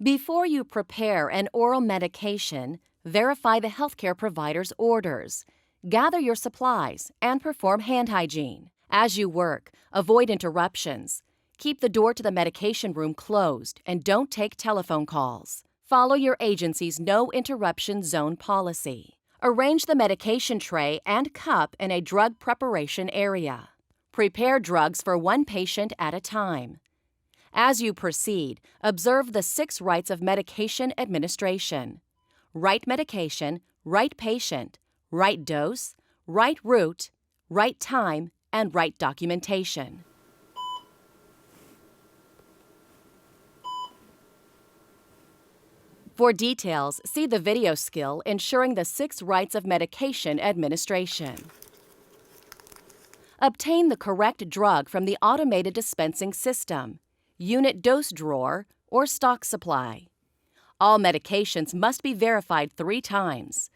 Before you prepare an oral medication, verify the healthcare provider's orders. Gather your supplies and perform hand hygiene. As you work, avoid interruptions. Keep the door to the medication room closed and don't take telephone calls. Follow your agency's no interruption zone policy. Arrange the medication tray and cup in a drug preparation area. Prepare drugs for one patient at a time. As you proceed, observe the 6 rights of medication administration: right medication, right patient, right dose, right route, right time, and right documentation. For details, see the video skill ensuring the 6 rights of medication administration. Obtain the correct drug from the automated dispensing system, unit dose drawer, or stock supply. All medications must be verified 3 times.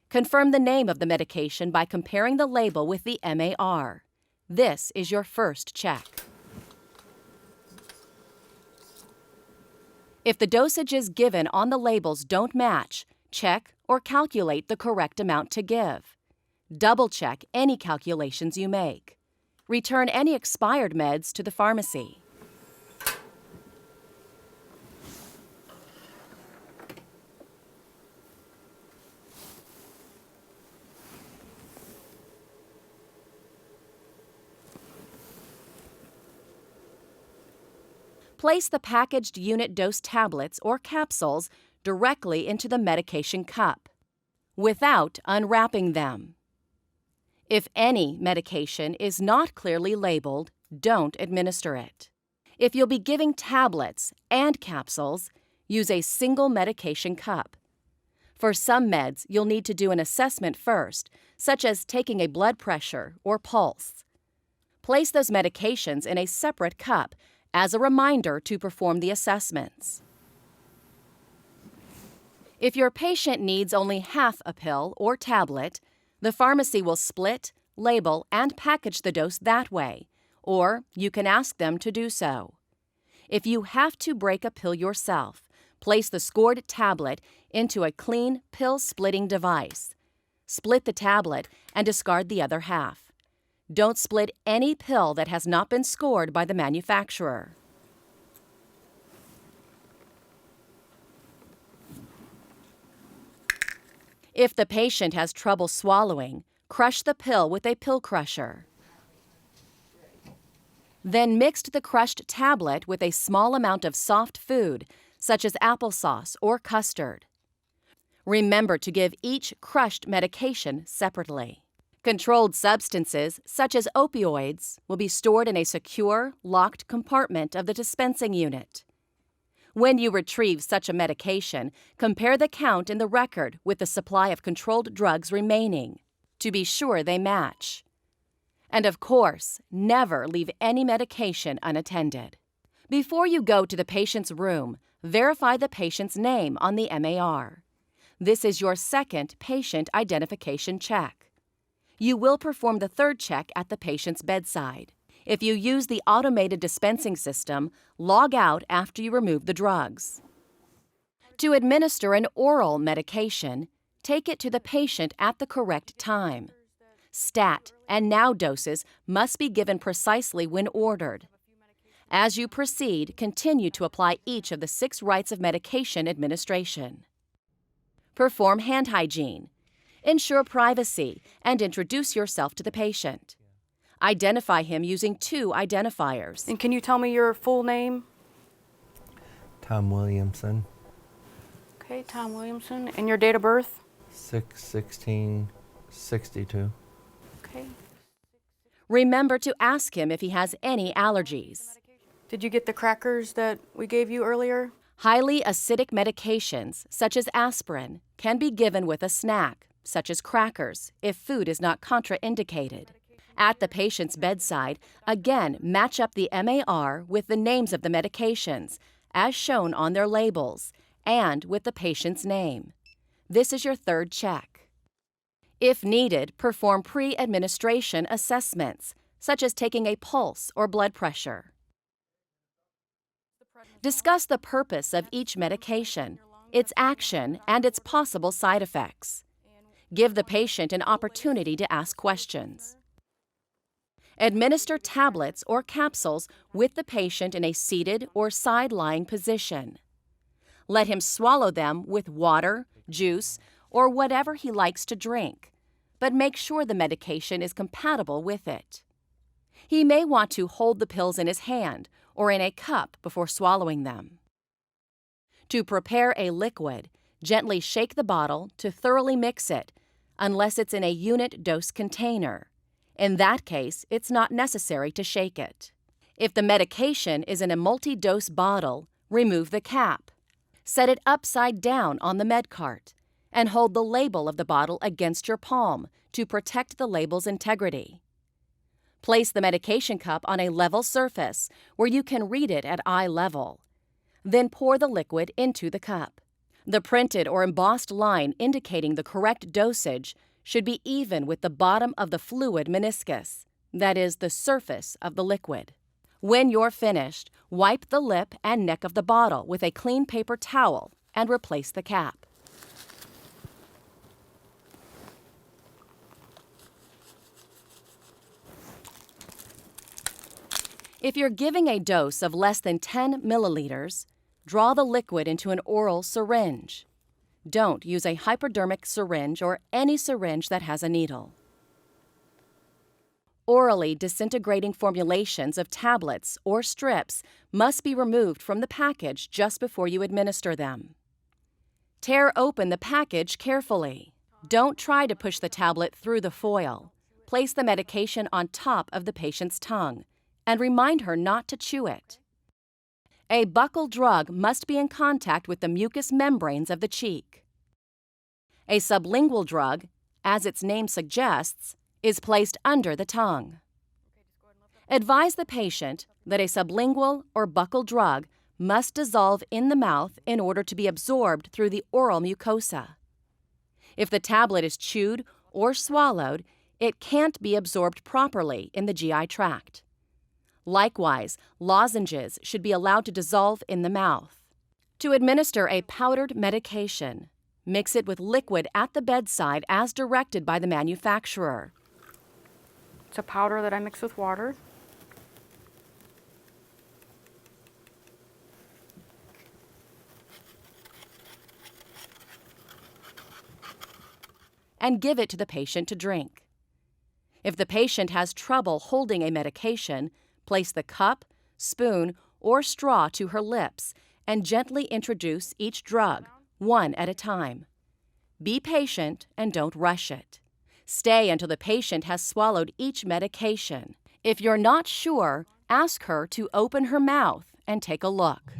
Confirm the name of the medication by comparing the label with the MAR. This is your first check. If the dosages given on the labels don't match, check or calculate the correct amount to give. Double-check any calculations you make. Return any expired meds to the pharmacy. Place the packaged unit dose tablets or capsules directly into the medication cup, without unwrapping them. If any medication is not clearly labeled, don't administer it. If you'll be giving tablets and capsules, use a single medication cup. For some meds, you'll need to do an assessment first, such as taking a blood pressure or pulse. Place those medications in a separate cup as a reminder to perform the assessments. If your patient needs only half a pill or tablet, the pharmacy will split, label, and package the dose that way, or you can ask them to do so. If you have to break a pill yourself, place the scored tablet into a clean pill-splitting device. Split the tablet and discard the other half. Don't split any pill that has not been scored by the manufacturer. If the patient has trouble swallowing, crush the pill with a pill crusher. Then mix the crushed tablet with a small amount of soft food, such as applesauce or custard. Remember to give each crushed medication separately. Controlled substances, such as opioids, will be stored in a secure, locked compartment of the dispensing unit. When you retrieve such a medication, compare the count in the record with the supply of controlled drugs remaining, to be sure they match. And of course, never leave any medication unattended. Before you go to the patient's room, verify the patient's name on the MAR. This is your second patient identification check. You will perform the third check at the patient's bedside. If you use the automated dispensing system, log out after you remove the drugs. To administer an oral medication, take it to the patient at the correct time. Stat and now doses must be given precisely when ordered. As you proceed, continue to apply each of the 6 rights of medication administration. Perform hand hygiene. Ensure privacy and introduce yourself to the patient. Identify him using 2 identifiers. And can you tell me your full name? Tom Williamson. Okay, Tom Williamson. And your date of birth? 6/16/62. Okay. Remember to ask him if he has any allergies. Did you get the crackers that we gave you earlier? Highly acidic medications, such as aspirin, can be given with a snack, such as crackers, if food is not contraindicated. At the patient's bedside, again match up the MAR with the names of the medications, as shown on their labels, and with the patient's name. This is your third check. If needed, perform pre-administration assessments, such as taking a pulse or blood pressure. Discuss the purpose of each medication, its action, and its possible side effects. Give the patient an opportunity to ask questions. Administer tablets or capsules with the patient in a seated or side-lying position. Let him swallow them with water, juice, or whatever he likes to drink, but make sure the medication is compatible with it. He may want to hold the pills in his hand or in a cup before swallowing them. To prepare a liquid, gently shake the bottle to thoroughly mix it, unless it's in a unit dose container. In that case, it's not necessary to shake it. If the medication is in a multi-dose bottle, remove the cap. Set it upside down on the med cart and hold the label of the bottle against your palm to protect the label's integrity. Place the medication cup on a level surface where you can read it at eye level. Then pour the liquid into the cup. The printed or embossed line indicating the correct dosage should be even with the bottom of the fluid meniscus, that is, the surface of the liquid. When you're finished, wipe the lip and neck of the bottle with a clean paper towel and replace the cap. If you're giving a dose of less than 10 milliliters, draw the liquid into an oral syringe. Don't use a hypodermic syringe or any syringe that has a needle. Orally disintegrating formulations of tablets or strips must be removed from the package just before you administer them. Tear open the package carefully. Don't try to push the tablet through the foil. Place the medication on top of the patient's tongue and remind her not to chew it. A buccal drug must be in contact with the mucous membranes of the cheek. A sublingual drug, as its name suggests, is placed under the tongue. Advise the patient that a sublingual or buccal drug must dissolve in the mouth in order to be absorbed through the oral mucosa. If the tablet is chewed or swallowed, it can't be absorbed properly in the GI tract. Likewise, lozenges should be allowed to dissolve in the mouth. To administer a powdered medication, mix it with liquid at the bedside as directed by the manufacturer. It's a powder that I mix with water. And give it to the patient to drink. If the patient has trouble holding a medication, place the cup, spoon, or straw to her lips and gently introduce each drug, one at a time. Be patient and don't rush it. Stay until the patient has swallowed each medication. If you're not sure, ask her to open her mouth and take a look.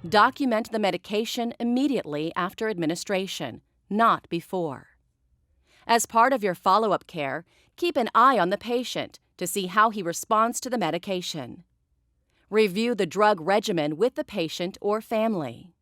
Document the medication immediately after administration, not before. As part of your follow-up care, keep an eye on the patient to see how he responds to the medication. Review the drug regimen with the patient or family.